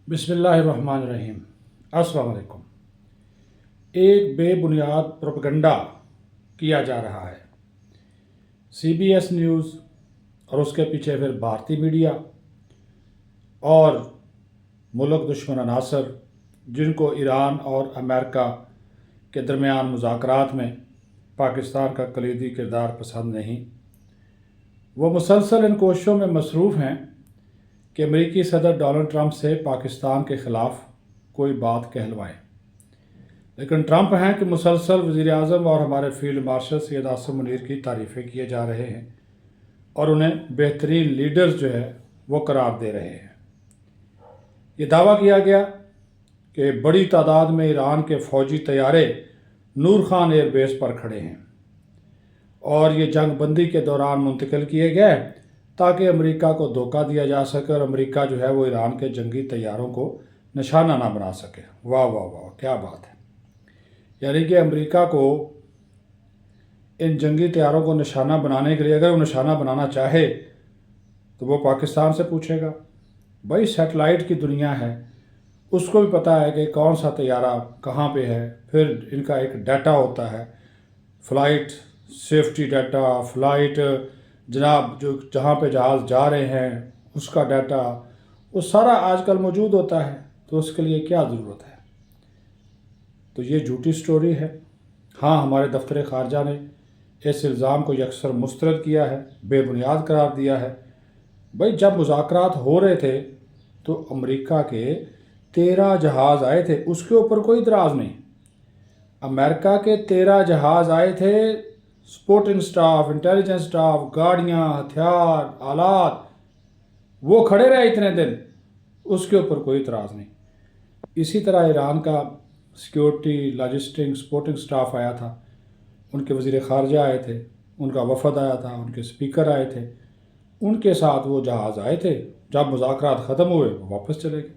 बिस्मिल्लाहिर्रहमानिर्रहीम। अस्सलाम वालेकुम। एक बेबुनियाद प्रोपेगेंडा किया जा रहा है। CBS न्यूज़ और उसके पीछे फिर भारतीय मीडिया और मुल्क दुश्मन अनासर जिनको ईरान और अमेरिका के दरमियान मुज़ाकरात में पाकिस्तान का कलीदी किरदार पसंद नहीं, वो मुसलसल इन कोशिशों में मसरूफ़ हैं कि अमेरिकी सदर डोनाल्ड ट्रंप से पाकिस्तान के ख़िलाफ़ कोई बात कहलवाएं। लेकिन ट्रंप हैं कि मुसलसल वज़ीर-ए-आज़म और हमारे फील्ड मार्शल सैयद आसिम मुनीर की तारीफ़ें किए जा रहे हैं और उन्हें बेहतरीन लीडर्स जो है वो करार दे रहे हैं। ये दावा किया गया कि बड़ी तादाद में ईरान के फ़ौजी तैयारे नूर खान एयरबेस पर खड़े हैं और ये जंग बंदी के दौरान मुंतकिल किए गए ताकि अमेरिका को धोखा दिया जा सके और अमेरिका जो है वो ईरान के जंगी तैयारों को निशाना ना बना सके। वाह वाह वाह, क्या बात है। यानी कि अमेरिका को इन जंगी तैयारों को निशाना बनाने के लिए अगर वो निशाना बनाना चाहे तो वो पाकिस्तान से पूछेगा। भाई सैटेलाइट की दुनिया है, उसको भी पता है कि कौन सा तैयारा कहाँ पे है। फिर इनका एक डाटा होता है, फ़्लाइट सेफ्टी डाटा, फ़्लाइट जनाब जो जहाँ पे जहाज़ जा रहे हैं उसका डाटा, वो सारा आजकल मौजूद होता है। तो उसके लिए क्या ज़रूरत है। तो ये झूठी स्टोरी है। हाँ, हमारे दफ्तर ख़ारजा ने इस इल्ज़ाम को यकसर मुस्तरद किया है, बेबुनियाद करार दिया है। भाई जब मुज़ाकरात हो रहे थे तो अमेरिका के 13 जहाज़ आए थे, उसके ऊपर कोई इतराज़ नहीं। अमेरिका के 13 जहाज़ आए थे, सपोर्टिंग स्टाफ, इंटेलिजेंस स्टाफ, गाड़ियाँ, हथियार, आलात, वो खड़े रहे इतने दिन, उसके ऊपर कोई इतराज़ नहीं। इसी तरह ईरान का सिक्योरिटी, लॉजिस्टिक, सपोर्टिंग स्टाफ आया था, उनके वज़ीर ख़ारजा आए थे, उनका वफ़द आया था, उनके स्पीकर आए थे, उनके साथ वो जहाज़ आए थे। जब मुज़ाकरात ख़त्म हुए वो वापस चले गए।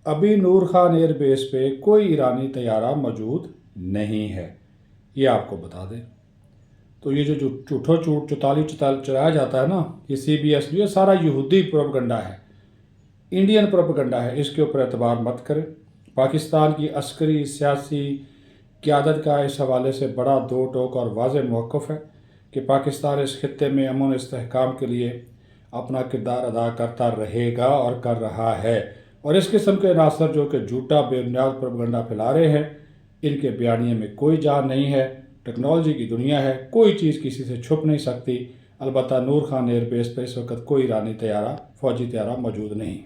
अभी नूर खान एयरबेस पे कोई ईरानी तैयारा मौजूद नहीं है, ये आपको बता दें। तो ये जो झूठो झूठ चौताली चलाया जाता है ना, ये CBS ये सारा यहूदी प्रोपेगेंडा है, इंडियन प्रोपेगेंडा है। इसके ऊपर एतबार मत करें। पाकिस्तान की अस्करी सियासी क़यादत का इस हवाले से बड़ा दो टोक और वाज़ेह मौक़िफ़ है कि पाकिस्तान इस खित्ते में अमन इस्तेहकाम के लिए अपना किरदार अदा करता रहेगा और कर रहा है। और इस किस्म के अनासर जो कि झूठा बेबुनियाद प्रोपेगेंडा फैला रहे हैं, इनके बयानिए में कोई जान नहीं है। टेक्नोलॉजी की दुनिया है, कोई चीज़ किसी से छुप नहीं सकती। अलबत्ता नूर खान एयरबेस पर इस वक्त कोई ईरानी तैयारा, फ़ौजी तैयारा मौजूद नहीं।